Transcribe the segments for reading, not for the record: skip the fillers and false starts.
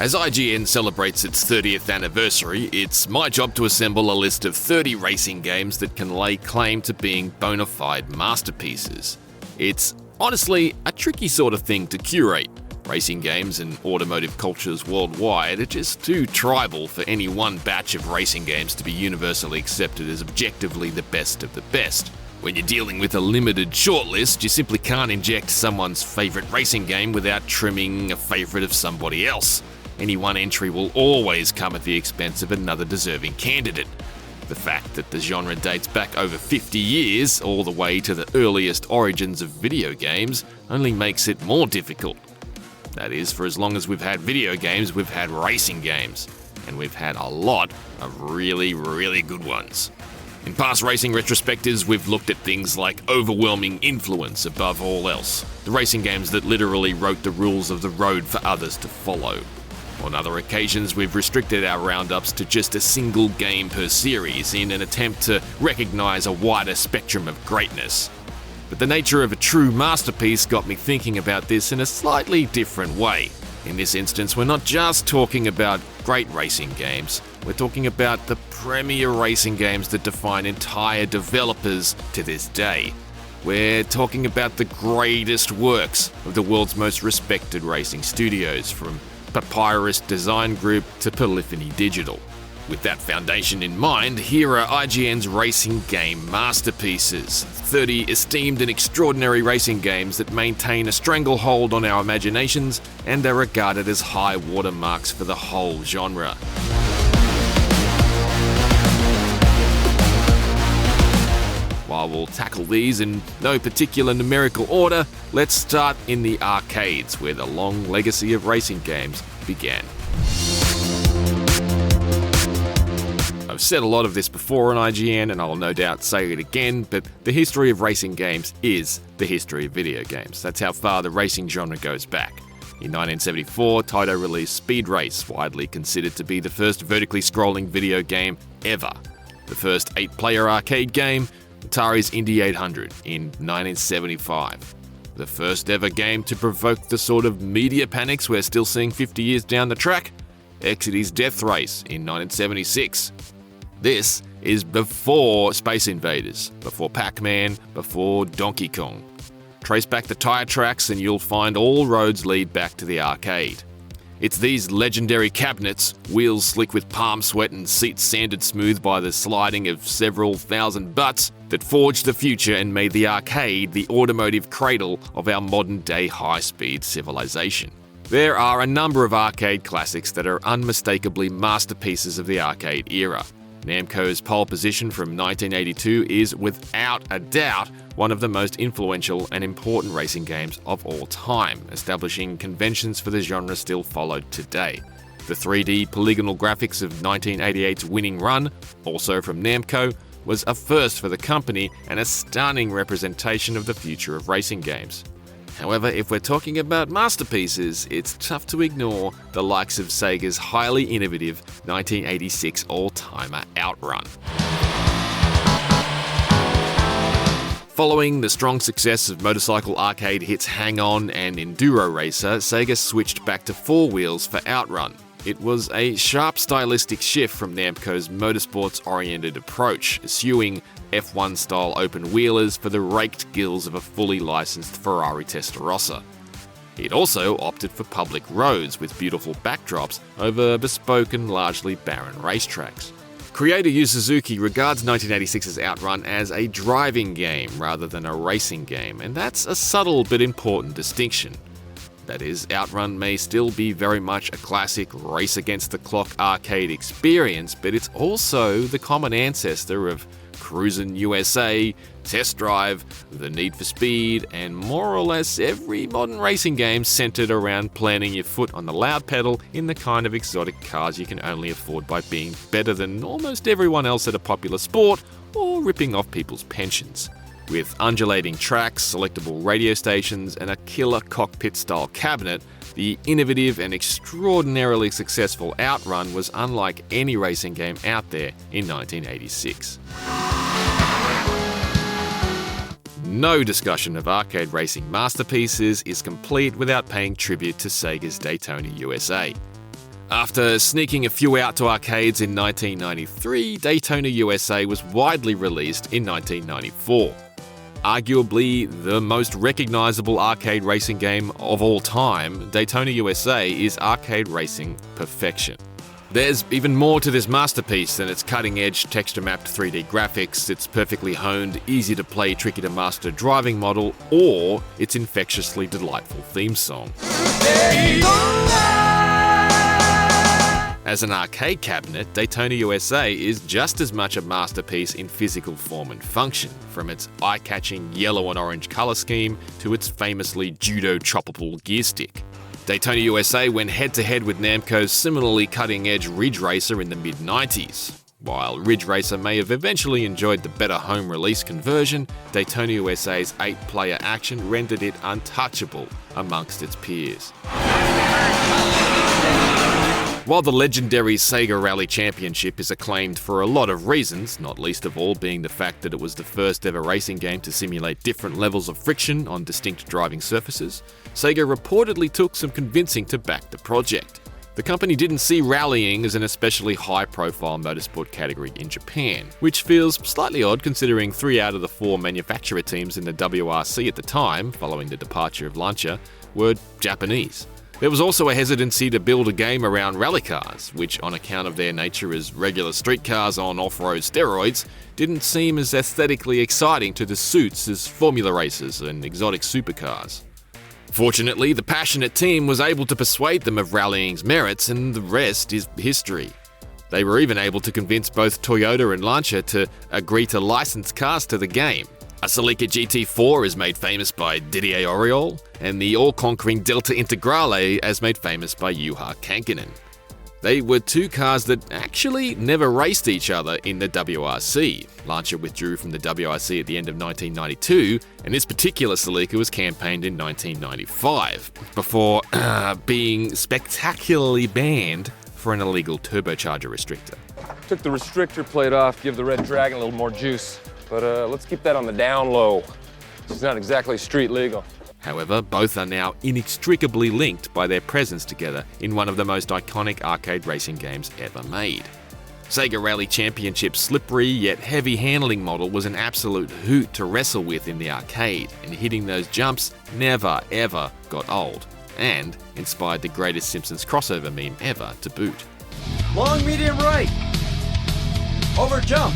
As IGN celebrates its 30th anniversary, it's my job to assemble a list of 30 racing games that can lay claim to being bona fide masterpieces. It's honestly a tricky sort of thing to curate. Racing games and automotive cultures worldwide are just too tribal for any one batch of racing games to be universally accepted as objectively the best of the best. When you're dealing with a limited shortlist, you simply can't inject someone's favourite racing game without trimming a favourite of somebody else. Any one entry will always come at the expense of another deserving candidate. The fact that the genre dates back over 50 years, all the way to the earliest origins of video games, only makes it more difficult. That is, for as long as we've had video games, we've had racing games. And we've had a lot of really, really good ones. In past racing retrospectives, we've looked at things like overwhelming influence above all else. The racing games that literally wrote the rules of the road for others to follow. On other occasions, we've restricted our roundups to just a single game per series in an attempt to recognise a wider spectrum of greatness. But the nature of a true masterpiece got me thinking about this in a slightly different way. In this instance, we're not just talking about great racing games, we're talking about the premier racing games that define entire developers to this day. We're talking about the greatest works of the world's most respected racing studios, from Papyrus Design Group to Polyphony Digital. With that foundation in mind, here are IGN's racing game masterpieces. 30 esteemed and extraordinary racing games that maintain a stranglehold on our imaginations and are regarded as high watermarks for the whole genre. While we'll tackle these in no particular numerical order, let's start in the arcades, where the long legacy of racing games began. I've said a lot of this before on IGN, and I'll no doubt say it again, but the history of racing games is the history of video games. That's how far the racing genre goes back. In 1974, Taito released Speed Race, widely considered to be the first vertically scrolling video game ever. The first 8-player arcade game, Atari's Indy 800, in 1975. The first ever game to provoke the sort of media panics we're still seeing 50 years down the track, Exidy's Death Race in 1976. This is before Space Invaders, before Pac-Man, before Donkey Kong. Trace back the tire tracks and you'll find all roads lead back to the arcade. It's these legendary cabinets, wheels slick with palm sweat and seats sanded smooth by the sliding of several thousand butts, that forged the future and made the arcade the automotive cradle of our modern-day high-speed civilization. There are a number of arcade classics that are unmistakably masterpieces of the arcade era. Namco's Pole Position from 1982 is, without a doubt, one of the most influential and important racing games of all time, establishing conventions for the genre still followed today. The 3D polygonal graphics of 1988's Winning Run, also from Namco, was a first for the company and a stunning representation of the future of racing games. However, if we're talking about masterpieces, it's tough to ignore the likes of Sega's highly innovative 1986 all-timer Outrun. Following the strong success of motorcycle arcade hits Hang On and Enduro Racer, Sega switched back to 4 wheels for Outrun. It was a sharp stylistic shift from Namco's motorsports-oriented approach, eschewing F1-style open-wheelers for the raked gills of a fully licensed Ferrari Testarossa. It also opted for public roads with beautiful backdrops over bespoke and largely barren racetracks. Creator Yu Suzuki regards 1986's Outrun as a driving game rather than a racing game, and that's a subtle but important distinction. That is, Outrun may still be very much a classic race-against-the-clock arcade experience, but it's also the common ancestor of Cruisin' USA, Test Drive, The Need for Speed, and more or less every modern racing game centered around planting your foot on the loud pedal in the kind of exotic cars you can only afford by being better than almost everyone else at a popular sport or ripping off people's pensions. With undulating tracks, selectable radio stations, and a killer cockpit-style cabinet, the innovative and extraordinarily successful Outrun was unlike any racing game out there in 1986. No discussion of arcade racing masterpieces is complete without paying tribute to Sega's Daytona USA. After sneaking a few out to arcades in 1993, Daytona USA was widely released in 1994. Arguably the most recognizable arcade racing game of all time, Daytona USA is arcade racing perfection. There's even more to this masterpiece than its cutting-edge texture-mapped 3D graphics, its perfectly honed, easy-to-play, tricky-to-master driving model, or its infectiously delightful theme song. As an arcade cabinet, Daytona USA is just as much a masterpiece in physical form and function, from its eye-catching yellow and orange color scheme to its famously judo-choppable gear stick. Daytona USA went head-to-head with Namco's similarly cutting-edge Ridge Racer in the mid-90s. While Ridge Racer may have eventually enjoyed the better home release conversion, Daytona USA's 8-player action rendered it untouchable amongst its peers. While the legendary Sega Rally Championship is acclaimed for a lot of reasons, not least of all being the fact that it was the first ever racing game to simulate different levels of friction on distinct driving surfaces, Sega reportedly took some convincing to back the project. The company didn't see rallying as an especially high-profile motorsport category in Japan, which feels slightly odd considering 3 out of the 4 manufacturer teams in the WRC at the time, following the departure of Lancia, were Japanese. There was also a hesitancy to build a game around rally cars, which, on account of their nature as regular street cars on off-road steroids, didn't seem as aesthetically exciting to the suits as formula races and exotic supercars. Fortunately, the passionate team was able to persuade them of rallying's merits, and the rest is history. They were even able to convince both Toyota and Lancia to agree to license cars to the game. A Celica GT4 is made famous by Didier Auriol, and the all-conquering Delta Integrale is made famous by Juha Kankinen. They were 2 cars that actually never raced each other in the WRC. Lancia withdrew from the WRC at the end of 1992, and this particular Celica was campaigned in 1995, before being spectacularly banned for an illegal turbocharger restrictor. Took the restrictor plate off, give the Red Dragon a little more juice. But let's keep that on the down low. It's not exactly street legal. However, both are now inextricably linked by their presence together in one of the most iconic arcade racing games ever made. Sega Rally Championship's slippery yet heavy handling model was an absolute hoot to wrestle with in the arcade, and hitting those jumps never ever got old, and inspired the greatest Simpsons crossover meme ever to boot. Long, medium, right. Over jump.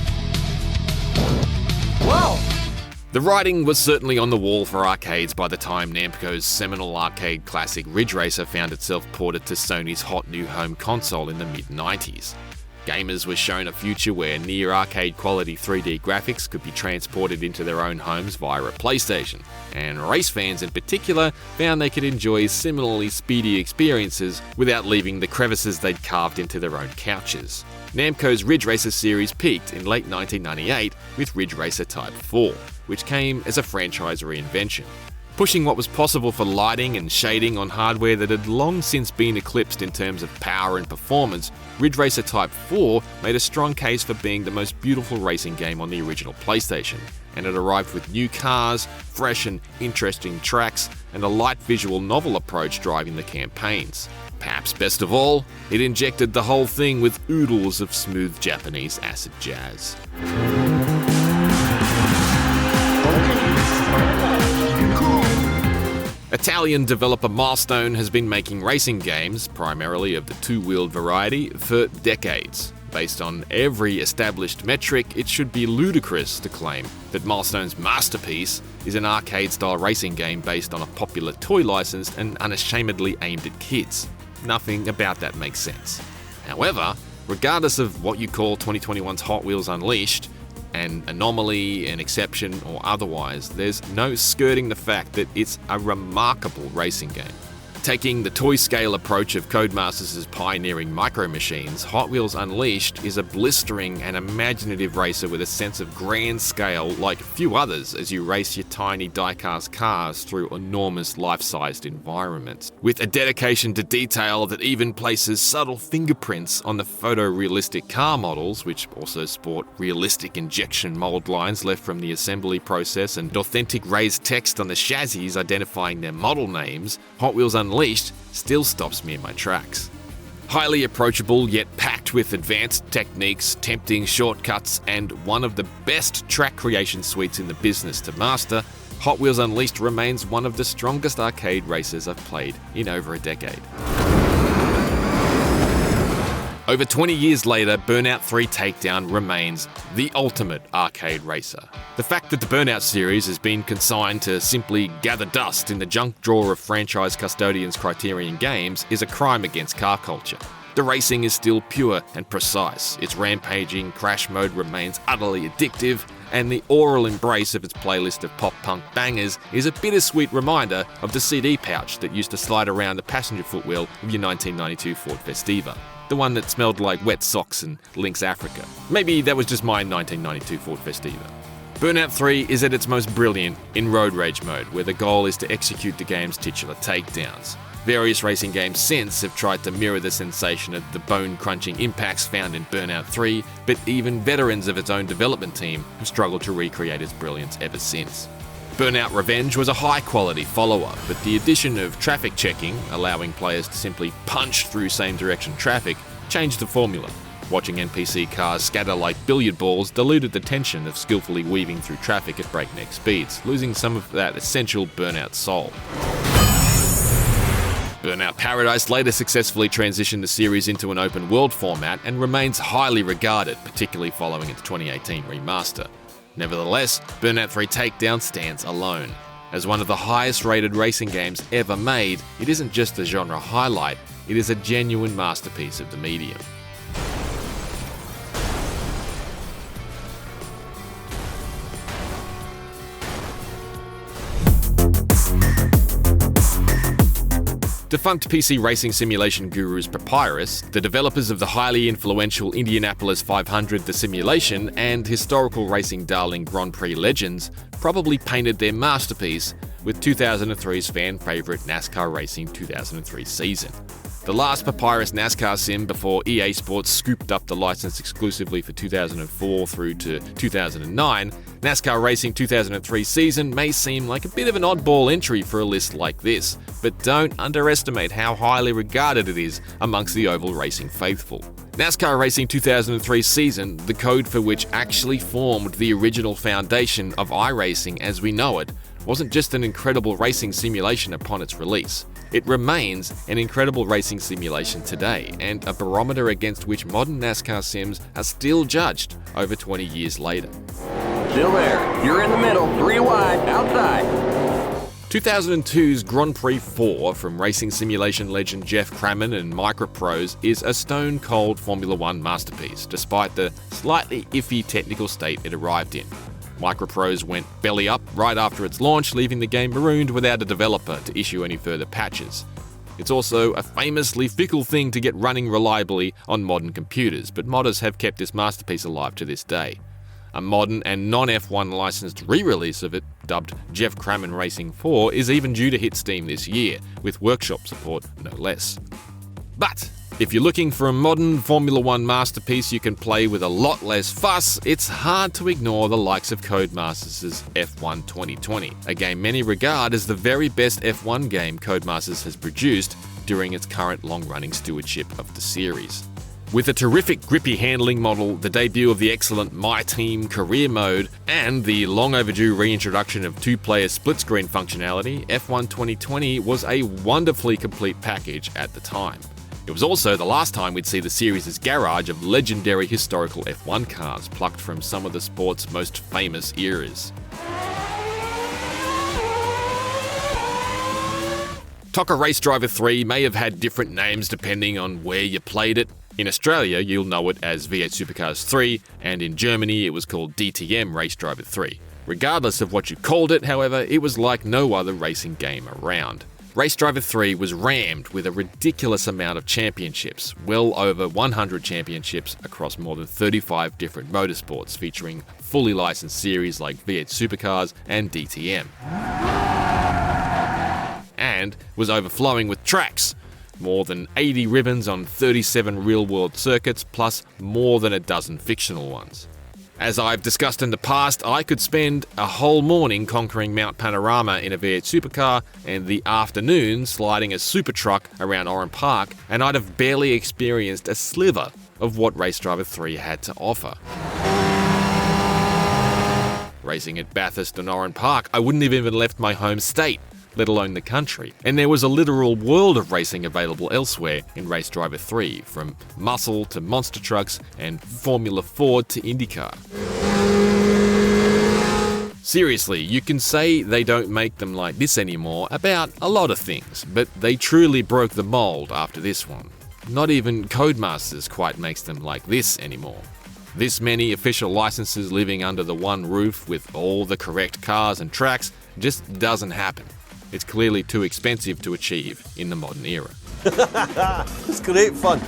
Wow! The writing was certainly on the wall for arcades by the time Namco's seminal arcade classic Ridge Racer found itself ported to Sony's hot new home console in the mid-90s. Gamers were shown a future where near-arcade quality 3D graphics could be transported into their own homes via a PlayStation, and race fans in particular found they could enjoy similarly speedy experiences without leaving the crevices they'd carved into their own couches. Namco's Ridge Racer series peaked in late 1998 with Ridge Racer Type 4, which came as a franchise reinvention. Pushing what was possible for lighting and shading on hardware that had long since been eclipsed in terms of power and performance, Ridge Racer Type 4 made a strong case for being the most beautiful racing game on the original PlayStation, and it arrived with new cars, fresh and interesting tracks, and a light visual novel approach driving the campaigns. Perhaps best of all, it injected the whole thing with oodles of smooth Japanese acid jazz. Italian developer Milestone has been making racing games, primarily of the two-wheeled variety, for decades. Based on every established metric, it should be ludicrous to claim that Milestone's masterpiece is an arcade-style racing game based on a popular toy license and unashamedly aimed at kids. Nothing about that makes sense. However, regardless of what you call 2021's Hot Wheels Unleashed, an anomaly, an exception, or otherwise, there's no skirting the fact that it's a remarkable racing game. Taking the toy-scale approach of Codemasters' pioneering Micro Machines, Hot Wheels Unleashed is a blistering and imaginative racer with a sense of grand scale like few others as you race your tiny die-cast cars through enormous life-sized environments. With a dedication to detail that even places subtle fingerprints on the photorealistic car models, which also sport realistic injection mold lines left from the assembly process and authentic raised text on the chassis identifying their model names, Hot Wheels Unleashed still stops me in my tracks. Highly approachable yet packed with advanced techniques, tempting shortcuts, and one of the best track creation suites in the business to master, Hot Wheels Unleashed remains one of the strongest arcade races I've played in over a decade. Over 20 years later, Burnout 3 Takedown remains the ultimate arcade racer. The fact that the Burnout series has been consigned to simply gather dust in the junk drawer of franchise custodians Criterion Games is a crime against car culture. The racing is still pure and precise, its rampaging crash mode remains utterly addictive, and the oral embrace of its playlist of pop-punk bangers is a bittersweet reminder of the CD pouch that used to slide around the passenger footwell of your 1992 Ford Festiva. The one that smelled like wet socks and Lynx Africa. Maybe that was just my 1992 Ford Festiva. Burnout 3 is at its most brilliant in road rage mode, where the goal is to execute the game's titular takedowns. Various racing games since have tried to mirror the sensation of the bone-crunching impacts found in Burnout 3, but even veterans of its own development team have struggled to recreate its brilliance ever since. Burnout Revenge was a high-quality follow-up, but the addition of traffic checking, allowing players to simply punch through same-direction traffic, changed the formula. Watching NPC cars scatter like billiard balls diluted the tension of skillfully weaving through traffic at breakneck speeds, losing some of that essential Burnout soul. Burnout Paradise later successfully transitioned the series into an open-world format and remains highly regarded, particularly following its 2018 remaster. Nevertheless, Burnout 3 Takedown stands alone. As one of the highest-rated racing games ever made, it isn't just a genre highlight, it is a genuine masterpiece of the medium. Defunct PC racing simulation gurus Papyrus, the developers of the highly influential Indianapolis 500 The Simulation and historical racing darling Grand Prix Legends, probably painted their masterpiece with 2003's fan favourite NASCAR Racing 2003 season. The last Papyrus NASCAR sim before EA Sports scooped up the license exclusively for 2004 through to 2009, NASCAR Racing 2003 season may seem like a bit of an oddball entry for a list like this, but don't underestimate how highly regarded it is amongst the oval racing faithful. NASCAR Racing 2003 season, the code for which actually formed the original foundation of iRacing as we know it, wasn't just an incredible racing simulation upon its release. It remains an incredible racing simulation today, and a barometer against which modern NASCAR sims are still judged over 20 years later. Still there. You're in the middle. 3 wide. Outside. 2002's Grand Prix 4 from racing simulation legend Jeff Crammon and Microprose is a stone-cold Formula One masterpiece, despite the slightly iffy technical state it arrived in. Microprose went belly up right after its launch, leaving the game marooned without a developer to issue any further patches. It's also a famously fickle thing to get running reliably on modern computers, but modders have kept this masterpiece alive to this day. A modern and non-F1 licensed re-release of it, dubbed Jeff Crammon Racing 4, is even due to hit Steam this year, with workshop support no less. But if you're looking for a modern Formula One masterpiece you can play with a lot less fuss, it's hard to ignore the likes of Codemasters' F1 2020, a game many regard as the very best F1 game Codemasters has produced during its current long-running stewardship of the series. With a terrific grippy handling model, the debut of the excellent My Team career mode, and the long overdue reintroduction of 2-player split-screen functionality, F1 2020 was a wonderfully complete package at the time. It was also the last time we'd see the series' garage of legendary historical F1 cars plucked from some of the sport's most famous eras. TOCA Race Driver 3 may have had different names depending on where you played it. In Australia, you'll know it as V8 Supercars 3, and in Germany it was called DTM Race Driver 3. Regardless of what you called it, however, it was like no other racing game around. Race Driver 3 was rammed with a ridiculous amount of championships, well over 100 championships across more than 35 different motorsports, featuring fully licensed series like V8 Supercars and DTM. And was overflowing with tracks. More than 80 ribbons on 37 real-world circuits, plus more than a dozen fictional ones. As I've discussed in the past, I could spend a whole morning conquering Mount Panorama in a V8 supercar and the afternoon sliding a super truck around Oran Park, and I'd have barely experienced a sliver of what Race Driver 3 had to offer. Racing at Bathurst and Oran Park, I wouldn't have even left my home state, let alone the country. And there was a literal world of racing available elsewhere in Race Driver 3, from muscle to monster trucks and Formula Ford to IndyCar. Seriously, you can say they don't make them like this anymore about a lot of things, but they truly broke the mold after this one. Not even Codemasters quite makes them like this anymore. This many official licenses living under the one roof with all the correct cars and tracks just doesn't happen. It's clearly too expensive to achieve in the modern era. It's great fun.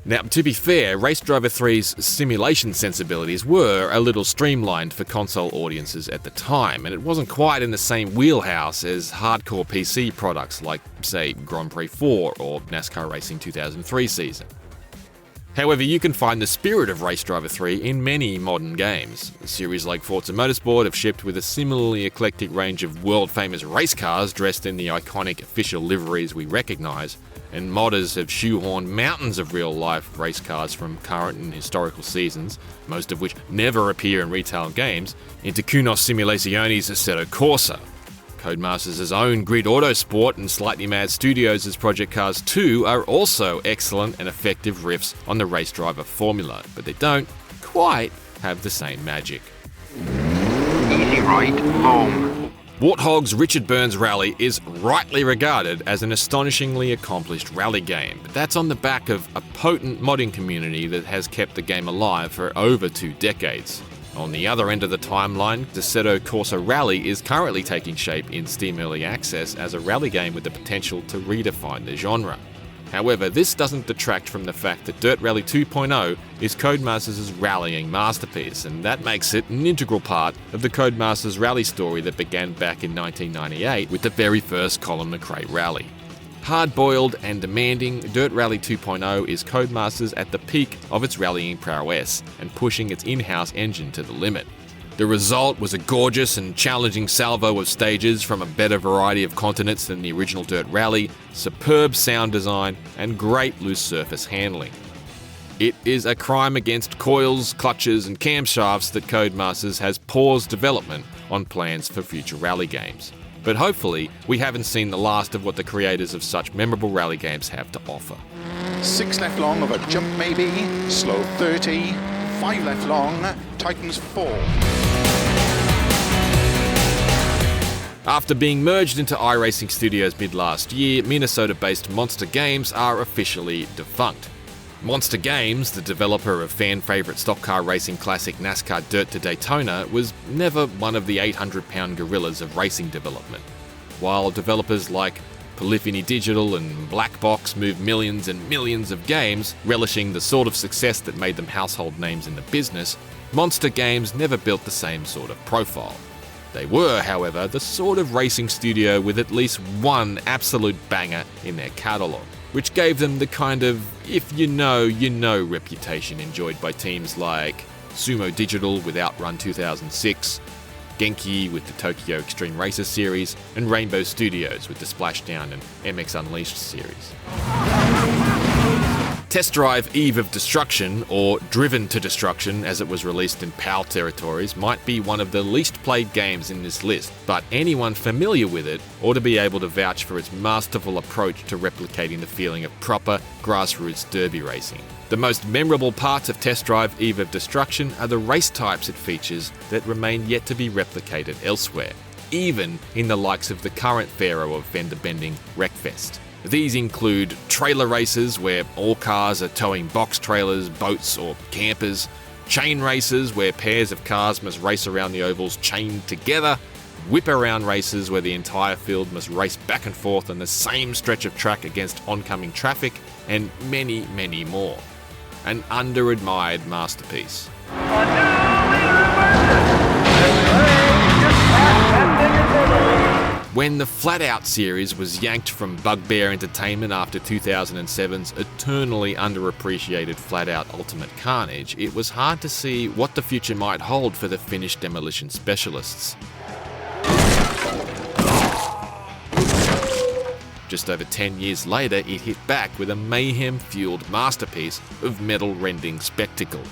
Now, to be fair, Race Driver 3's simulation sensibilities were a little streamlined for console audiences at the time, and it wasn't quite in the same wheelhouse as hardcore PC products like, say, Grand Prix 4 or NASCAR Racing 2003 season. However, you can find the spirit of Race Driver 3 in many modern games. A series like Forza Motorsport have shipped with a similarly eclectic range of world-famous race cars dressed in the iconic official liveries we recognise, and modders have shoehorned mountains of real-life race cars from current and historical seasons, most of which never appear in retail games, into Kunos Simulation's Assetto Corsa. Codemasters' own Grid Autosport and Slightly Mad Studios' Project Cars 2 are also excellent and effective riffs on the Race Driver formula, but they don't quite have the same magic. Easy right, long. Warthog's Richard Burns Rally is rightly regarded as an astonishingly accomplished rally game, but that's on the back of a potent modding community that has kept the game alive for over 2 decades. On the other end of the timeline, Assetto Corsa Rally is currently taking shape in Steam Early Access as a rally game with the potential to redefine the genre. However, this doesn't detract from the fact that Dirt Rally 2.0 is Codemasters' rallying masterpiece, and that makes it an integral part of the Codemasters rally story that began back in 1998 with the very first Colin McRae rally. Hard-boiled and demanding, Dirt Rally 2.0 is Codemasters at the peak of its rallying prowess and pushing its in-house engine to the limit. The result was a gorgeous and challenging salvo of stages from a better variety of continents than the original Dirt Rally, superb sound design, and great loose surface handling. It is a crime against coils, clutches, and camshafts that Codemasters has paused development on plans for future rally games. But hopefully, we haven't seen the last of what the creators of such memorable rally games have to offer. 6 left long of a jump maybe, slow 30, 5 left long, tightens 4. After being merged into iRacing Studios mid-last year, Minnesota-based Monster Games are officially defunct. Monster Games, the developer of fan-favourite stock car racing classic NASCAR Dirt to Daytona, was never one of the 800-pound gorillas of racing development. While developers like Polyphony Digital and Black Box moved millions and millions of games, relishing the sort of success that made them household names in the business, Monster Games never built the same sort of profile. They were, however, the sort of racing studio with at least one absolute banger in their catalogue, which gave them the kind of if you know reputation enjoyed by teams like Sumo Digital with Outrun 2006, Genki with the Tokyo Extreme Racer series, and Rainbow Studios with the Splashdown and MX Unleashed series. Test Drive Eve of Destruction, or Driven to Destruction as it was released in PAL territories, might be one of the least played games in this list, but anyone familiar with it ought to be able to vouch for its masterful approach to replicating the feeling of proper grassroots derby racing. The most memorable parts of Test Drive Eve of Destruction are the race types it features that remain yet to be replicated elsewhere, even in the likes of the current pharaoh of fender-bending Wreckfest. These include trailer races where all cars are towing box trailers, boats or campers, chain races where pairs of cars must race around the ovals chained together, whip-around races where the entire field must race back and forth on the same stretch of track against oncoming traffic, and many, many more. An under-admired masterpiece. When the Flat Out series was yanked from Bugbear Entertainment after 2007's eternally underappreciated Flat Out Ultimate Carnage, it was hard to see what the future might hold for the Finnish demolition specialists. Just over 10 years later, it hit back with a mayhem-fueled masterpiece of metal-rending spectacle.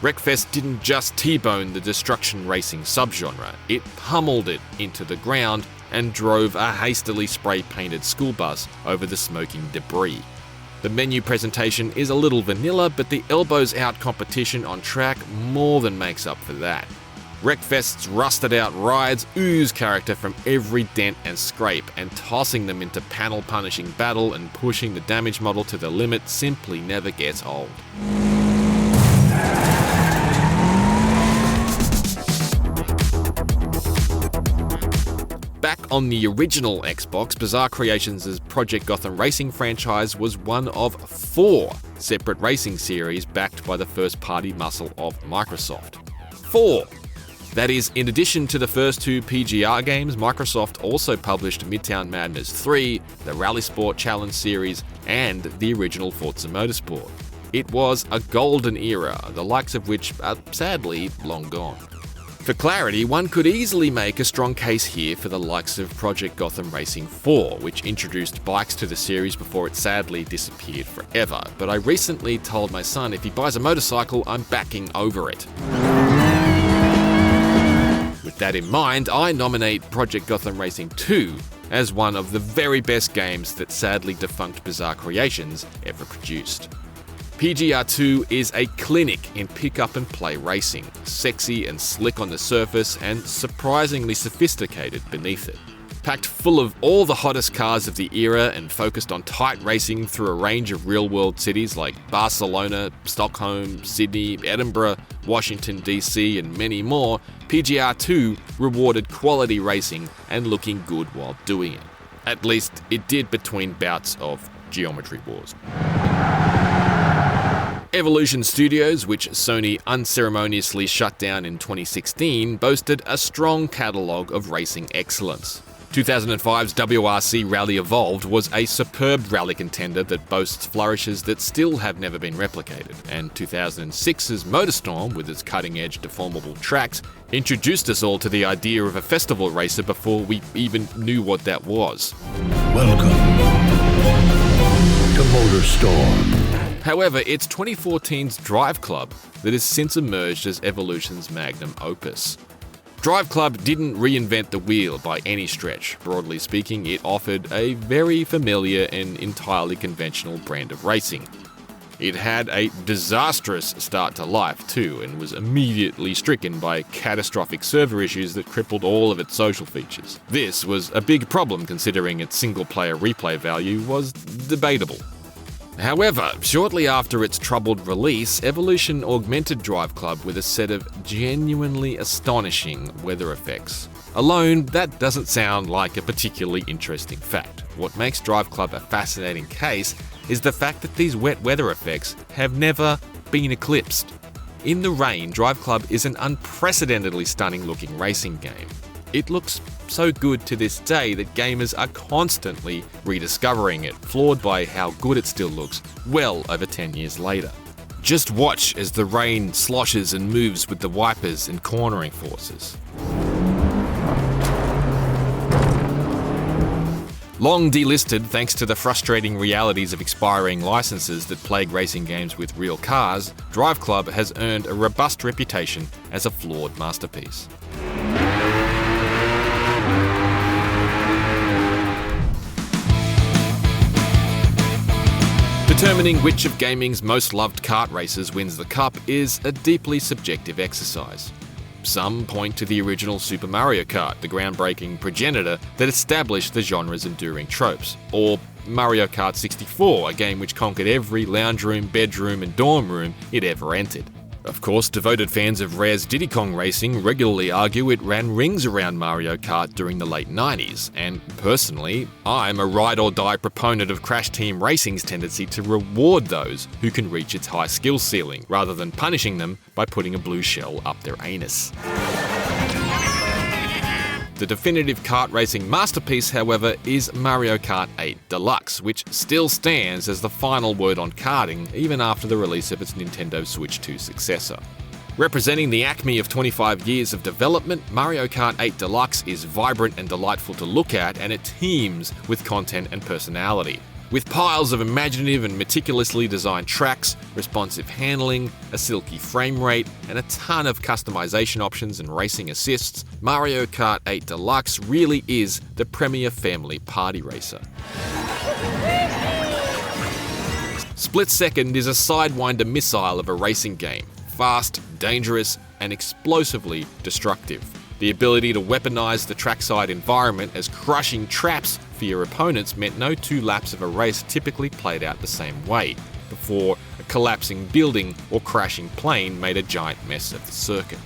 Wreckfest didn't just T-bone the destruction racing subgenre, it pummeled it into the ground and drove a hastily spray-painted school bus over the smoking debris. The menu presentation is a little vanilla, but the elbows-out competition on track more than makes up for that. Wreckfest's rusted-out rides ooze character from every dent and scrape, and tossing them into panel-punishing battle and pushing the damage model to the limit simply never gets old. Back on the original Xbox, Bizarre Creations' Project Gotham Racing franchise was one of 4 separate racing series backed by the first-party muscle of Microsoft. 4! That is, in addition to the first 2 PGR games, Microsoft also published Midtown Madness 3, the Rally Sport Challenge series, and the original Forza Motorsport. It was a golden era, the likes of which are sadly long gone. For clarity, one could easily make a strong case here for the likes of Project Gotham Racing 4, which introduced bikes to the series before it sadly disappeared forever. But I recently told my son if he buys a motorcycle, I'm backing over it. With that in mind, I nominate Project Gotham Racing 2 as one of the very best games that sadly defunct Bizarre Creations ever produced. PGR2 is a clinic in pick-up-and-play racing, sexy and slick on the surface and surprisingly sophisticated beneath it. Packed full of all the hottest cars of the era and focused on tight racing through a range of real-world cities like Barcelona, Stockholm, Sydney, Edinburgh, Washington DC and many more, PGR2 rewarded quality racing and looking good while doing it. At least it did between bouts of geometry wars. Evolution Studios, which Sony unceremoniously shut down in 2016, boasted a strong catalogue of racing excellence. 2005's WRC Rally Evolved was a superb rally contender that boasts flourishes that still have never been replicated, and 2006's MotorStorm, with its cutting-edge deformable tracks, introduced us all to the idea of a festival racer before we even knew what that was. Welcome to MotorStorm. However, it's 2014's Drive Club that has since emerged as Evolution's magnum opus. Drive Club didn't reinvent the wheel by any stretch. Broadly speaking, it offered a very familiar and entirely conventional brand of racing. It had a disastrous start to life too, and was immediately stricken by catastrophic server issues that crippled all of its social features. This was a big problem considering its single-player replay value was debatable. However, shortly after its troubled release, Evolution augmented Drive Club with a set of genuinely astonishing weather effects. Alone, that doesn't sound like a particularly interesting fact. What makes Drive Club a fascinating case is the fact that these wet weather effects have never been eclipsed. In the rain, Drive Club is an unprecedentedly stunning-looking racing game. It looks so good to this day that gamers are constantly rediscovering it, floored by how good it still looks well over 10 years later. Just watch as the rain sloshes and moves with the wipers and cornering forces. Long delisted thanks to the frustrating realities of expiring licenses that plague racing games with real cars, Drive Club has earned a robust reputation as a flawed masterpiece. Determining which of gaming's most loved kart races wins the cup is a deeply subjective exercise. Some point to the original Super Mario Kart, the groundbreaking progenitor that established the genre's enduring tropes, or Mario Kart 64, a game which conquered every lounge room, bedroom and dorm room it ever entered. Of course, devoted fans of Rare's Diddy Kong Racing regularly argue it ran rings around Mario Kart during the late 90s, and personally, I'm a ride-or-die proponent of Crash Team Racing's tendency to reward those who can reach its high skill ceiling, rather than punishing them by putting a blue shell up their anus. The definitive kart racing masterpiece, however, is Mario Kart 8 Deluxe, which still stands as the final word on karting even after the release of its Nintendo Switch 2 successor. Representing the acme of 25 years of development, Mario Kart 8 Deluxe is vibrant and delightful to look at, and it teems with content and personality. With piles of imaginative and meticulously designed tracks, responsive handling, a silky frame rate, and a ton of customization options and racing assists, Mario Kart 8 Deluxe really is the premier family party racer. Split Second is a sidewinder missile of a racing game. Fast, dangerous, and explosively destructive. The ability to weaponize the trackside environment as crushing traps for your opponents meant no 2 laps of a race typically played out the same way, before a collapsing building or crashing plane made a giant mess of the circuit.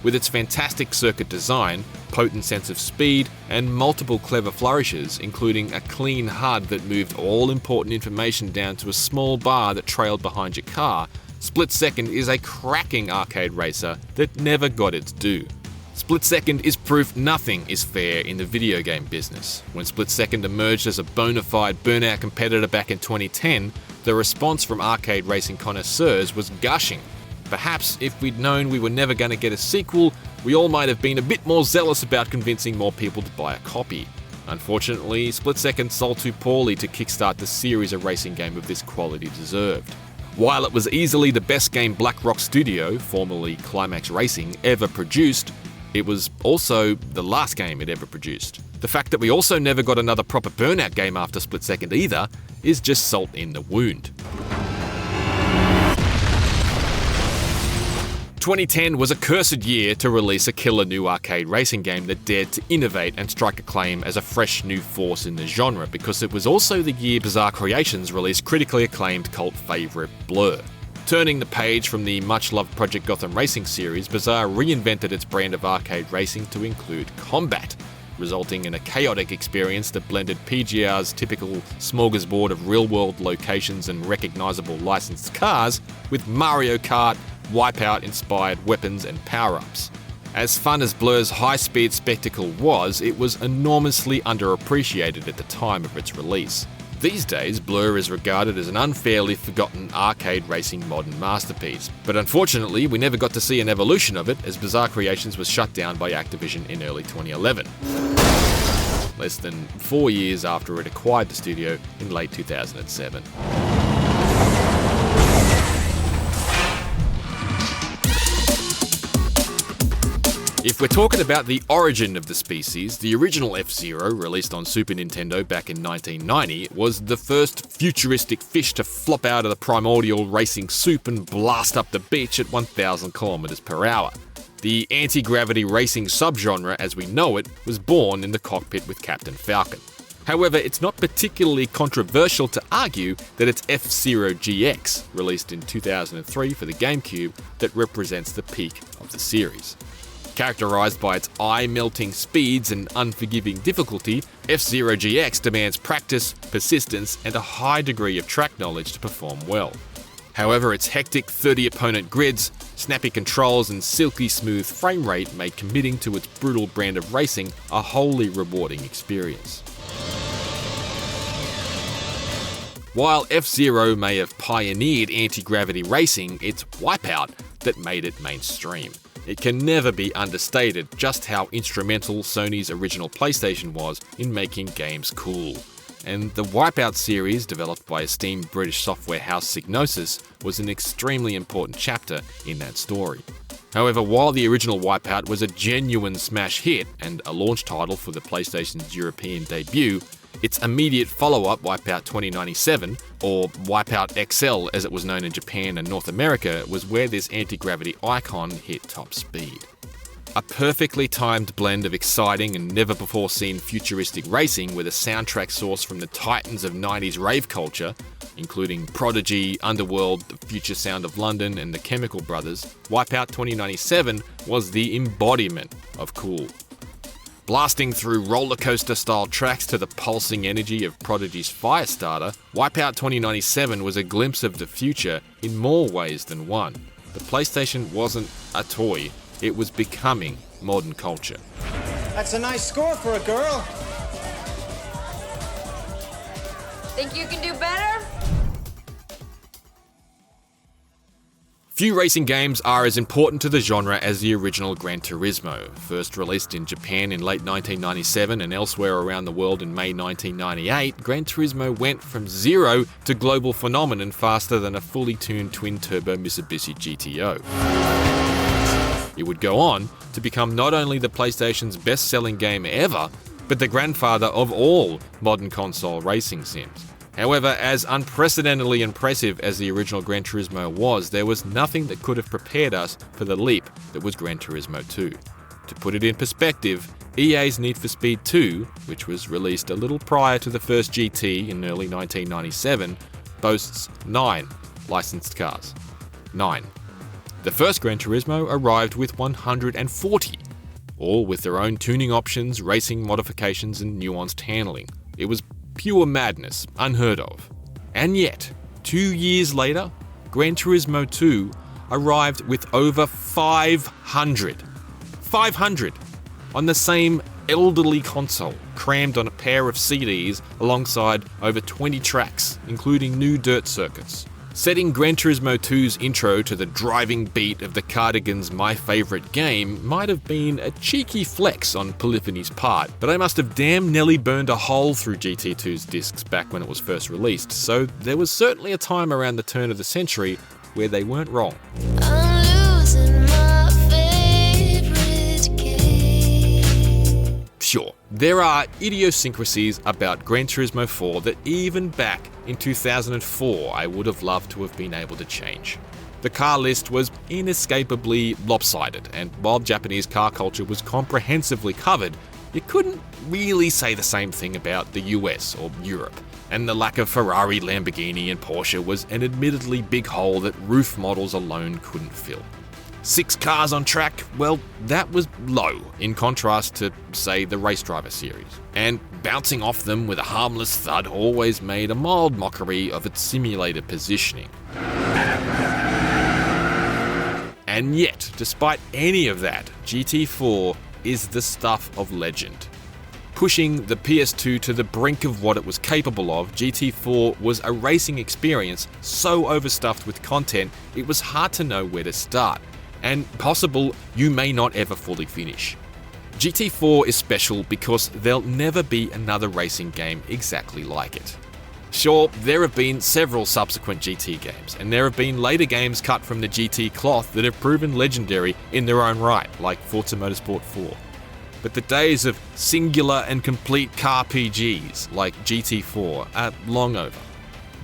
With its fantastic circuit design, potent sense of speed, and multiple clever flourishes, including a clean HUD that moved all important information down to a small bar that trailed behind your car, Split Second is a cracking arcade racer that never got its due. Split Second is proof nothing is fair in the video game business. When Split Second emerged as a bona fide burnout competitor back in 2010, the response from arcade racing connoisseurs was gushing. Perhaps if we'd known we were never going to get a sequel, we all might have been a bit more zealous about convincing more people to buy a copy. Unfortunately, Split Second sold too poorly to kickstart the series a racing game of this quality deserved. While it was easily the best game Black Rock Studio, formerly Climax Racing, ever produced, it was also the last game it ever produced. The fact that we also never got another proper Burnout game after Split Second either is just salt in the wound. 2010 was a cursed year to release a killer new arcade racing game that dared to innovate and strike acclaim as a fresh new force in the genre, because it was also the year Bizarre Creations released critically acclaimed cult favourite Blur. Turning the page from the much-loved Project Gotham Racing series, Bizarre reinvented its brand of arcade racing to include combat, resulting in a chaotic experience that blended PGR's typical smorgasbord of real-world locations and recognisable licensed cars with Mario Kart, Wipeout-inspired weapons and power-ups. As fun as Blur's high-speed spectacle was, it was enormously underappreciated at the time of its release. These days, Blur is regarded as an unfairly forgotten arcade racing modern masterpiece, but unfortunately we never got to see an evolution of it as Bizarre Creations was shut down by Activision in early 2011, less than 4 years after it acquired the studio in late 2007. If we're talking about the origin of the species, the original F-Zero, released on Super Nintendo back in 1990, was the first futuristic fish to flop out of the primordial racing soup and blast up the beach at 1,000 km per hour. The anti-gravity racing subgenre as we know it was born in the cockpit with Captain Falcon. However, it's not particularly controversial to argue that it's F-Zero GX, released in 2003 for the GameCube, that represents the peak of the series. Characterised by its eye-melting speeds and unforgiving difficulty, F-Zero GX demands practice, persistence, and a high degree of track knowledge to perform well. However, its hectic 30-opponent grids, snappy controls, and silky smooth frame rate made committing to its brutal brand of racing a wholly rewarding experience. While F-Zero may have pioneered anti-gravity racing, it's Wipeout that made it mainstream. It can never be understated just how instrumental Sony's original PlayStation was in making games cool. And the Wipeout series, developed by esteemed British software house Psygnosis, was an extremely important chapter in that story. However, while the original Wipeout was a genuine smash hit and a launch title for the PlayStation's European debut, its immediate follow-up, Wipeout 2097, or Wipeout XL as it was known in Japan and North America, was where this anti-gravity icon hit top speed. A perfectly timed blend of exciting and never-before-seen futuristic racing with a soundtrack sourced from the titans of 90s rave culture, including Prodigy, Underworld, The Future Sound of London, and the Chemical Brothers, Wipeout 2097 was the embodiment of cool. Blasting through rollercoaster-style tracks to the pulsing energy of Prodigy's Firestarter, Wipeout 2097 was a glimpse of the future in more ways than one. The PlayStation wasn't a toy, it was becoming modern culture. That's a nice score for a girl. Think you can do better? Few racing games are as important to the genre as the original Gran Turismo. First released in Japan in late 1997 and elsewhere around the world in May 1998, Gran Turismo went from zero to global phenomenon faster than a fully tuned twin-turbo Mitsubishi GTO. It would go on to become not only the PlayStation's best-selling game ever, but the grandfather of all modern console racing sims. However, as unprecedentedly impressive as the original Gran Turismo was, there was nothing that could have prepared us for the leap that was Gran Turismo 2. To put it in perspective, EA's Need for Speed 2, which was released a little prior to the first GT in early 1997, boasts 9 licensed cars. 9. The first Gran Turismo arrived with 140, all with their own tuning options, racing modifications, and nuanced handling. It was pure madness, unheard of. And yet, 2 years later, Gran Turismo 2 arrived with over 500 on the same elderly console, crammed on a pair of CDs alongside over 20 tracks, including new dirt circuits. Setting Gran Turismo 2's intro to the driving beat of the Cardigan's My Favourite Game might have been a cheeky flex on Polyphony's part, but I must have damn nearly burned a hole through GT2's discs back when it was first released, so there was certainly a time around the turn of the century where they weren't wrong. Sure, there are idiosyncrasies about Gran Turismo 4 that even back in 2004 I would have loved to have been able to change. The car list was inescapably lopsided, and while Japanese car culture was comprehensively covered, you couldn't really say the same thing about the US or Europe. And the lack of Ferrari, Lamborghini and Porsche was an admittedly big hole that roof models alone couldn't fill. 6 cars on track, well, that was low in contrast to, say, the Race Driver series. And bouncing off them with a harmless thud always made a mild mockery of its simulated positioning. And yet, despite any of that, GT4 is the stuff of legend. Pushing the PS2 to the brink of what it was capable of, GT4 was a racing experience so overstuffed with content it was hard to know where to start. And possible you may not ever fully finish. GT4 is special because there'll never be another racing game exactly like it. Sure, there have been several subsequent GT games, and there have been later games cut from the GT cloth that have proven legendary in their own right, like Forza Motorsport 4. But the days of singular and complete car PGs like GT4 are long over.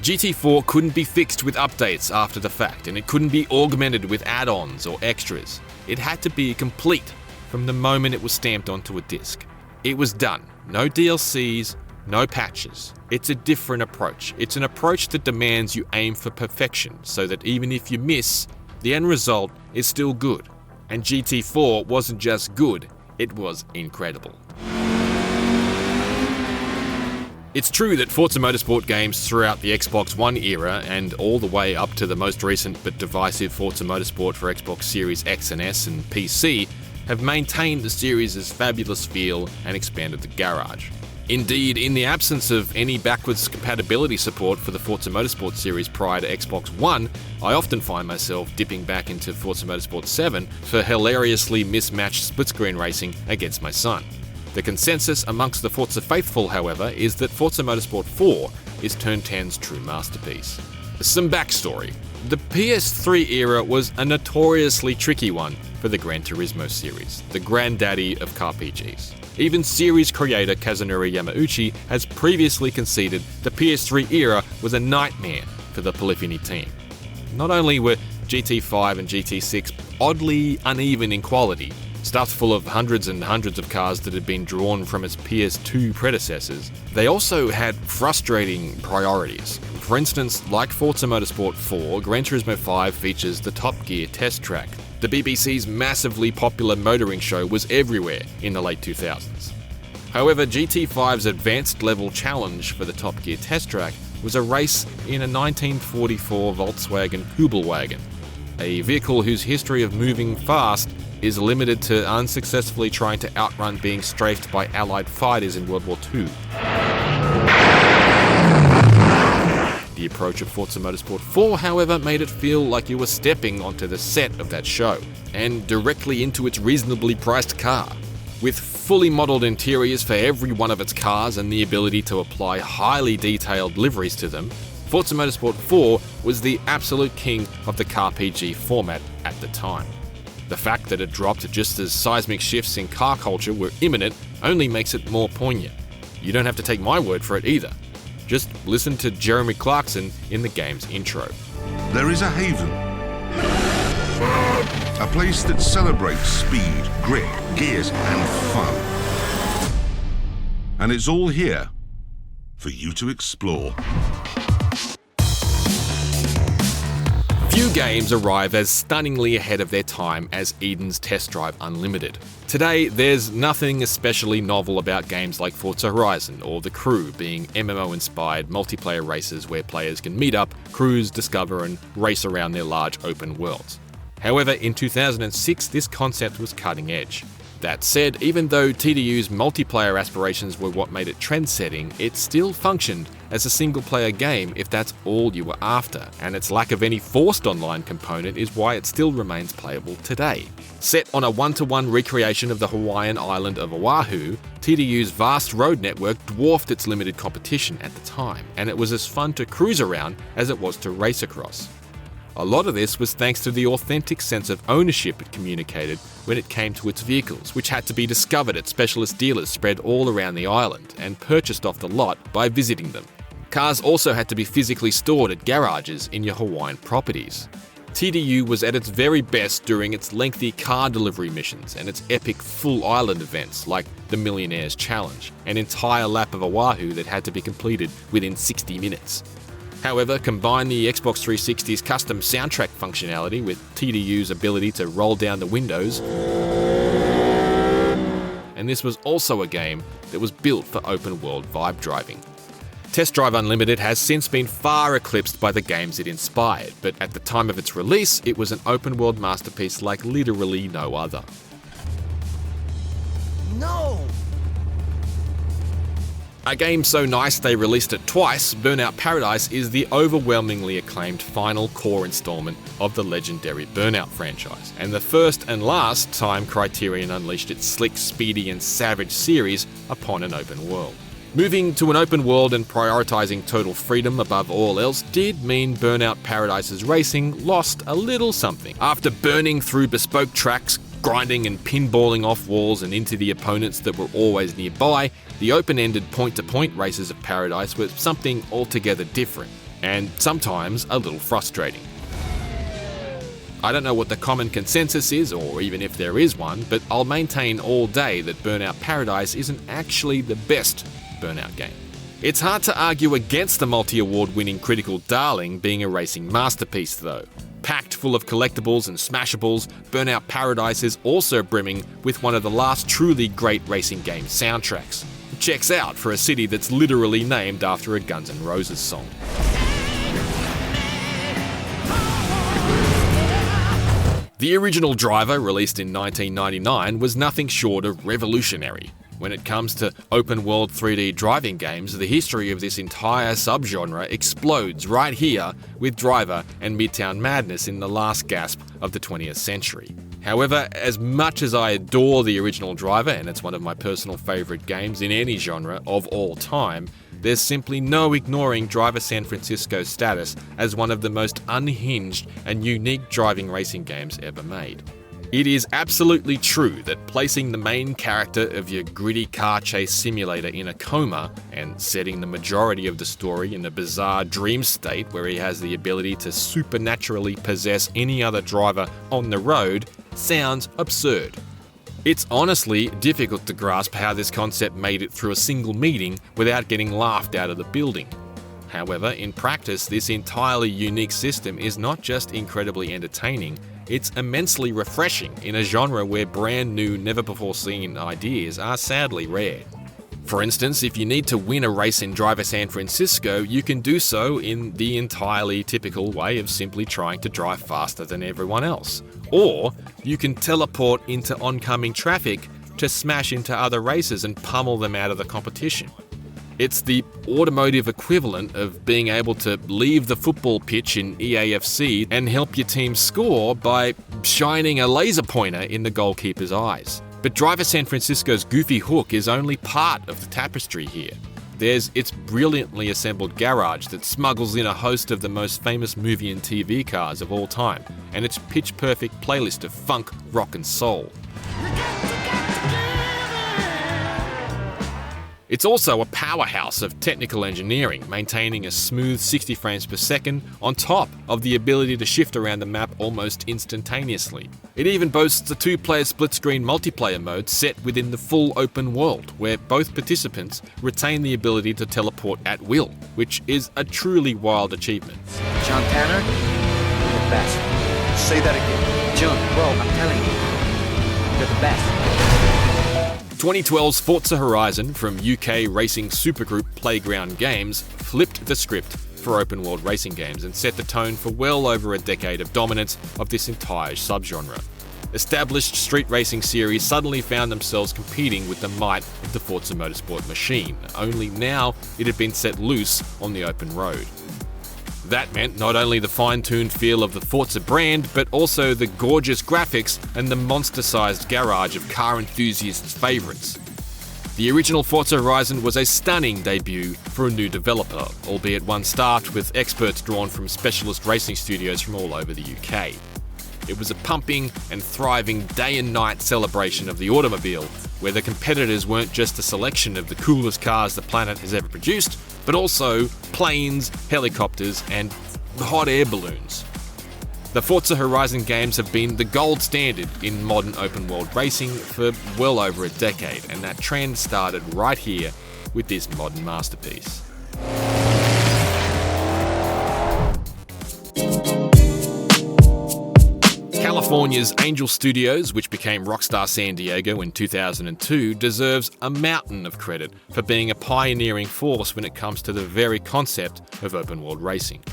GT4 couldn't be fixed with updates after the fact, and it couldn't be augmented with add-ons or extras. It had to be complete from the moment it was stamped onto a disc. It was done. No DLCs, no patches. It's a different approach. It's an approach that demands you aim for perfection, so that even if you miss, the end result is still good. And GT4 wasn't just good, it was incredible. It's true that Forza Motorsport games throughout the Xbox One era and all the way up to the most recent but divisive Forza Motorsport for Xbox Series X and S and PC have maintained the series' fabulous feel and expanded the garage. Indeed, in the absence of any backwards compatibility support for the Forza Motorsport series prior to Xbox One, I often find myself dipping back into Forza Motorsport 7 for hilariously mismatched split-screen racing against my son. The consensus amongst the Forza faithful, however, is that Forza Motorsport 4 is Turn 10's true masterpiece. Some backstory. The PS3 era was a notoriously tricky one for the Gran Turismo series, the granddaddy of car PGs. Even series creator Kazunori Yamauchi has previously conceded the PS3 era was a nightmare for the Polyphony team. Not only were GT5 and GT6 oddly uneven in quality, stuffed full of hundreds and hundreds of cars that had been drawn from its PS2 predecessors, they also had frustrating priorities. For instance, like Forza Motorsport 4, Gran Turismo 5 features the Top Gear test track. The BBC's massively popular motoring show was everywhere in the late 2000s. However, GT5's advanced level challenge for the Top Gear test track was a race in a 1944 Volkswagen Kubelwagen, a vehicle whose history of moving fast is limited to unsuccessfully trying to outrun being strafed by Allied fighters in World War II. The approach of Forza Motorsport 4, however, made it feel like you were stepping onto the set of that show, and directly into its reasonably priced car. With fully modelled interiors for every one of its cars and the ability to apply highly detailed liveries to them, Forza Motorsport 4 was the absolute king of the car PG format at the time. The fact that it dropped just as seismic shifts in car culture were imminent only makes it more poignant. You don't have to take my word for it either. Just listen to Jeremy Clarkson in the game's intro. There is a haven. A place that celebrates speed, grit, gears, and fun. And it's all here for you to explore. Few games arrive as stunningly ahead of their time as Eden's Test Drive Unlimited. Today, there's nothing especially novel about games like Forza Horizon or The Crew being MMO-inspired multiplayer races where players can meet up, cruise, discover, and race around their large open worlds. However, in 2006, this concept was cutting edge. That said, even though TDU's multiplayer aspirations were what made it trend-setting, it still functioned as a single-player game if that's all you were after, and its lack of any forced online component is why it still remains playable today. Set on a one-to-one recreation of the Hawaiian island of Oahu, TDU's vast road network dwarfed its limited competition at the time, and it was as fun to cruise around as it was to race across. A lot of this was thanks to the authentic sense of ownership it communicated when it came to its vehicles, which had to be discovered at specialist dealers spread all around the island and purchased off the lot by visiting them. Cars also had to be physically stored at garages in your Hawaiian properties. TDU was at its very best during its lengthy car delivery missions and its epic full island events like the Millionaire's Challenge, an entire lap of Oahu that had to be completed within 60 minutes. However, combine the Xbox 360's custom soundtrack functionality with TDU's ability to roll down the windows, and this was also a game that was built for open-world vibe driving. Test Drive Unlimited has since been far eclipsed by the games it inspired, but at the time of its release, it was an open-world masterpiece like literally no other. No! A game so nice they released it twice, Burnout Paradise is the overwhelmingly acclaimed final core installment of the legendary Burnout franchise, and the first and last time Criterion unleashed its slick, speedy and savage series upon an open world. Moving to an open world and prioritising total freedom above all else did mean Burnout Paradise's racing lost a little something. After burning through bespoke tracks, grinding and pinballing off walls and into the opponents that were always nearby, the open-ended point-to-point races of Paradise were something altogether different, and sometimes a little frustrating. I don't know what the common consensus is, or even if there is one, but I'll maintain all day that Burnout Paradise isn't actually the best Burnout game. It's hard to argue against the multi-award winning critical darling being a racing masterpiece though. Packed full of collectibles and smashables, Burnout Paradise is also brimming with one of the last truly great racing game soundtracks. It checks out for a city that's literally named after a Guns N' Roses song. The original Driver, released in 1999, was nothing short of revolutionary. When it comes to open-world 3D driving games, the history of this entire subgenre explodes right here with Driver and Midtown Madness in the last gasp of the 20th century. However, as much as I adore the original Driver, and it's one of my personal favourite games in any genre of all time, there's simply no ignoring Driver San Francisco's status as one of the most unhinged and unique driving racing games ever made. It is absolutely true that placing the main character of your gritty car chase simulator in a coma and setting the majority of the story in a bizarre dream state where he has the ability to supernaturally possess any other driver on the road sounds absurd. It's honestly difficult to grasp how this concept made it through a single meeting without getting laughed out of the building. However, in practice, this entirely unique system is not just incredibly entertaining, it's immensely refreshing in a genre where brand new, never-before-seen ideas are sadly rare. For instance, if you need to win a race in Driver San Francisco, you can do so in the entirely typical way of simply trying to drive faster than everyone else. Or you can teleport into oncoming traffic to smash into other racers and pummel them out of the competition. It's the automotive equivalent of being able to leave the football pitch in EAFC and help your team score by shining a laser pointer in the goalkeeper's eyes. But Driver San Francisco's goofy hook is only part of the tapestry here. There's its brilliantly assembled garage that smuggles in a host of the most famous movie and TV cars of all time, and its pitch-perfect playlist of funk, rock and soul. It's also a powerhouse of technical engineering, maintaining a smooth 60 frames per second on top of the ability to shift around the map almost instantaneously. It even boasts a 2-player split-screen multiplayer mode set within the full open world, where both participants retain the ability to teleport at will, which is a truly wild achievement. John Tanner, you're the best. Say that again. John, bro, I'm telling you, you're the best. 2012's Forza Horizon from UK racing supergroup Playground Games flipped the script for open-world racing games and set the tone for well over a decade of dominance of this entire subgenre. Established street racing series suddenly found themselves competing with the might of the Forza Motorsport machine, only now it had been set loose on the open road. That meant not only the fine-tuned feel of the Forza brand, but also the gorgeous graphics and the monster-sized garage of car enthusiasts' favourites. The original Forza Horizon was a stunning debut for a new developer, albeit one staffed with experts drawn from specialist racing studios from all over the UK. It was a pumping and thriving day and night celebration of the automobile, where the competitors weren't just a selection of the coolest cars the planet has ever produced, but also planes, helicopters, and hot air balloons. The Forza Horizon games have been the gold standard in modern open-world racing for well over a decade, and that trend started right here with this modern masterpiece. California's Angel Studios, which became Rockstar San Diego in 2002, deserves a mountain of credit for being a pioneering force when it comes to the very concept of open-world racing.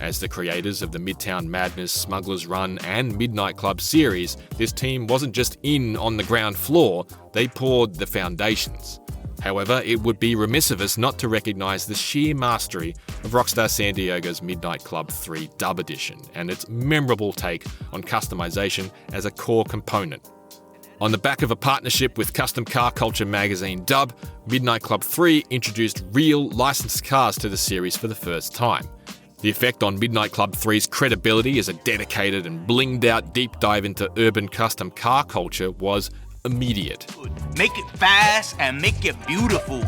As the creators of the Midtown Madness, Smuggler's Run and Midnight Club series, this team wasn't just in on the ground floor, they poured the foundations. However, it would be remiss of us not to recognise the sheer mastery of Rockstar San Diego's Midnight Club 3 Dub Edition and its memorable take on customization as a core component. On the back of a partnership with custom car culture magazine Dub, Midnight Club 3 introduced real licensed cars to the series for the first time. The effect on Midnight Club 3's credibility as a dedicated and blinged out deep dive into urban custom car culture was immediate. Make it fast and make it beautiful.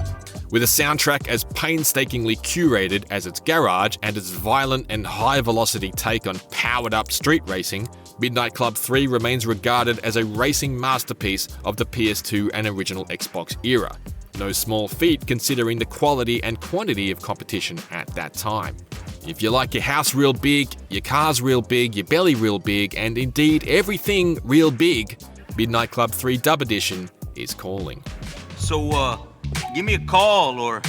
With a soundtrack as painstakingly curated as its garage and its violent and high-velocity take on powered-up street racing, Midnight Club 3 remains regarded as a racing masterpiece of the PS2 and original Xbox era. No small feat considering the quality and quantity of competition at that time. If you like your house real big, your cars real big, your belly real big, and indeed everything real big, Midnight Club 3 Dub Edition is calling. So, give me a call or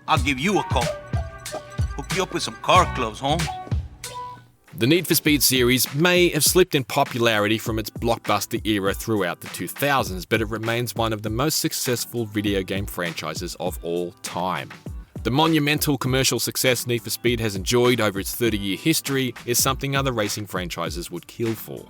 I'll give you a call. Hook you up with some car clubs, home. The Need for Speed series may have slipped in popularity from its blockbuster era throughout the 2000s, but it remains one of the most successful video game franchises of all time. The monumental commercial success Need for Speed has enjoyed over its 30-year history is something other racing franchises would kill for.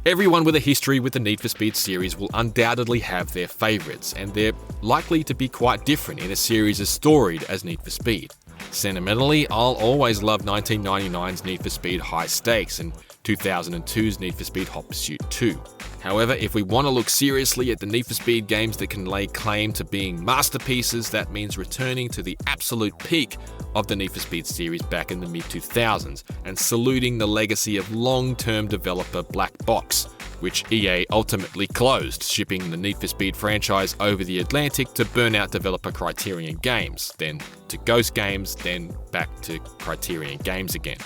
Everyone with a history with the Need for Speed series will undoubtedly have their favourites, and they're likely to be quite different in a series as storied as Need for Speed. Sentimentally, I'll always love 1999's Need for Speed High Stakes and 2002's Need for Speed Hot Pursuit 2. However, if we want to look seriously at the Need for Speed games that can lay claim to being masterpieces, that means returning to the absolute peak of the Need for Speed series back in the mid-2000s and saluting the legacy of long-term developer Black Box, which EA ultimately closed, shipping the Need for Speed franchise over the Atlantic to burnout developer Criterion Games, then to Ghost Games, then back to Criterion Games again.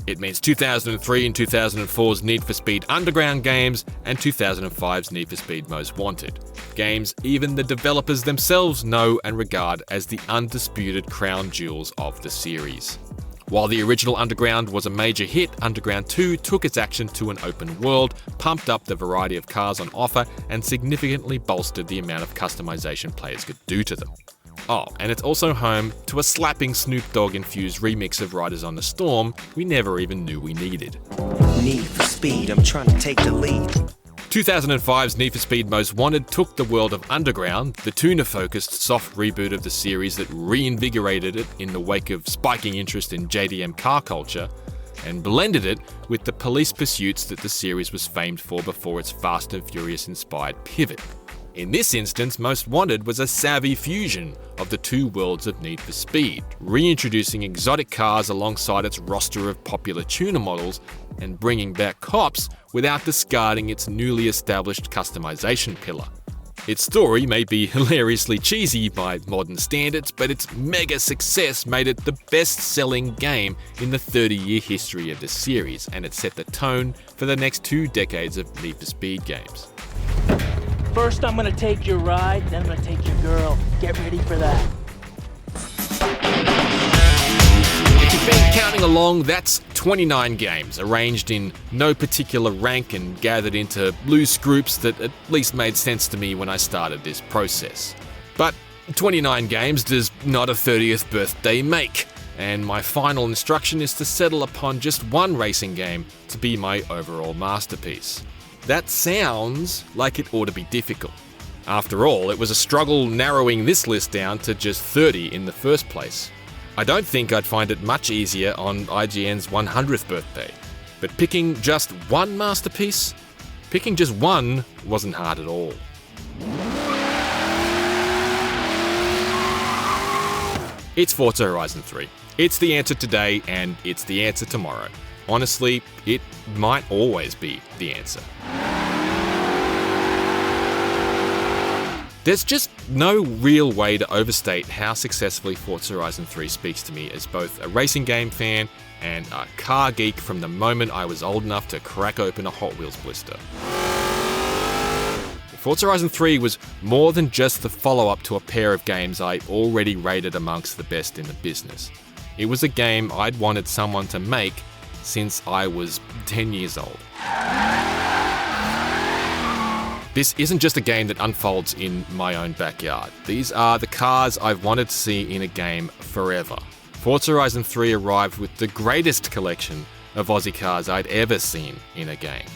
It means 2003 and 2004's Need for Speed Underground games and 2005's Need for Speed Most Wanted. Games even the developers themselves know and regard as the undisputed crown jewels of the series. While the original Underground was a major hit, Underground 2 took its action to an open world, pumped up the variety of cars on offer, and significantly bolstered the amount of customization players could do to them. Oh, and it's also home to a slapping Snoop Dogg-infused remix of Riders on the Storm we never even knew we needed. Need for speed, I'm trying to take the lead. 2005's Need for Speed Most Wanted took the world of Underground, the tuner-focused soft reboot of the series that reinvigorated it in the wake of spiking interest in JDM car culture, and blended it with the police pursuits that the series was famed for before its Fast and Furious-inspired pivot. In this instance, Most Wanted was a savvy fusion of the two worlds of Need for Speed, reintroducing exotic cars alongside its roster of popular tuner models and bringing back cops without discarding its newly established customization pillar. Its story may be hilariously cheesy by modern standards, but its mega success made it the best-selling game in the 30-year history of the series, and it set the tone for the next 2 decades of Need for Speed games. First, I'm gonna take your ride, then I'm gonna take your girl. Get ready for that. If you've been counting along, that's 29 games, arranged in no particular rank and gathered into loose groups that at least made sense to me when I started this process. But 29 games does not a 30th birthday make, and my final instruction is to settle upon just one racing game to be my overall masterpiece. That sounds like it ought to be difficult. After all, it was a struggle narrowing this list down to just 30 in the first place. I don't think I'd find it much easier on IGN's 100th birthday. But picking just one masterpiece? Picking just one wasn't hard at all. It's Forza Horizon 3. It's the answer today, and it's the answer tomorrow. Honestly, it might always be the answer. There's just no real way to overstate how successfully Forza Horizon 3 speaks to me as both a racing game fan and a car geek from the moment I was old enough to crack open a Hot Wheels blister. Forza Horizon 3 was more than just the follow-up to a pair of games I already rated amongst the best in the business. It was a game I'd wanted someone to make since I was 10 years old. This isn't just a game that unfolds in my own backyard. These are the cars I've wanted to see in a game forever. Forza Horizon 3 arrived with the greatest collection of Aussie cars I'd ever seen in a game.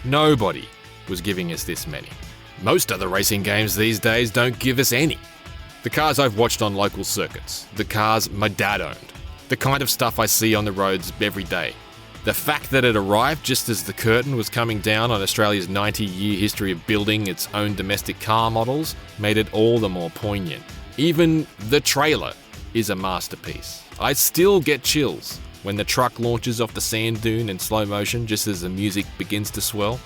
Nobody was giving us this many. Most other racing games these days don't give us any. The cars I've watched on local circuits, the cars my dad owned, the kind of stuff I see on the roads every day. The fact that it arrived just as the curtain was coming down on Australia's 90-year history of building its own domestic car models made it all the more poignant. Even the trailer is a masterpiece. I still get chills when the truck launches off the sand dune in slow motion just as the music begins to swell.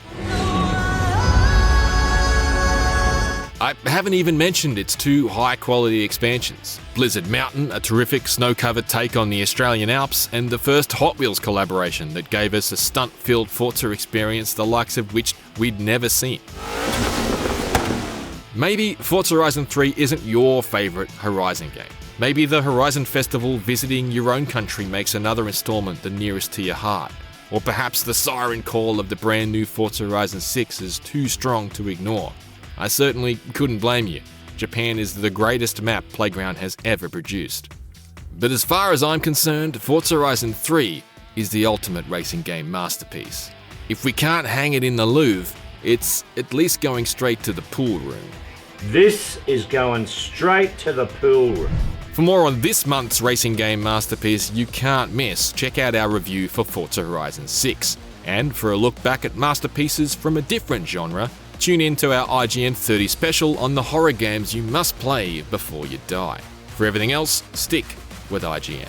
I haven't even mentioned its 2 high-quality expansions. Blizzard Mountain, a terrific snow-covered take on the Australian Alps, and the first Hot Wheels collaboration that gave us a stunt-filled Forza experience the likes of which we'd never seen. Maybe Forza Horizon 3 isn't your favourite Horizon game. Maybe the Horizon Festival visiting your own country makes another instalment the nearest to your heart. Or perhaps the siren call of the brand new Forza Horizon 6 is too strong to ignore. I certainly couldn't blame you. Japan is the greatest map Playground has ever produced. But as far as I'm concerned, Forza Horizon 3 is the ultimate racing game masterpiece. If we can't hang it in the Louvre, it's at least going straight to the pool room. This is going straight to the pool room. For more on this month's racing game masterpiece you can't miss, check out our review for Forza Horizon 6. And for a look back at masterpieces from a different genre, tune in to our IGN30 special on the horror games you must play before you die. For everything else, stick with IGN.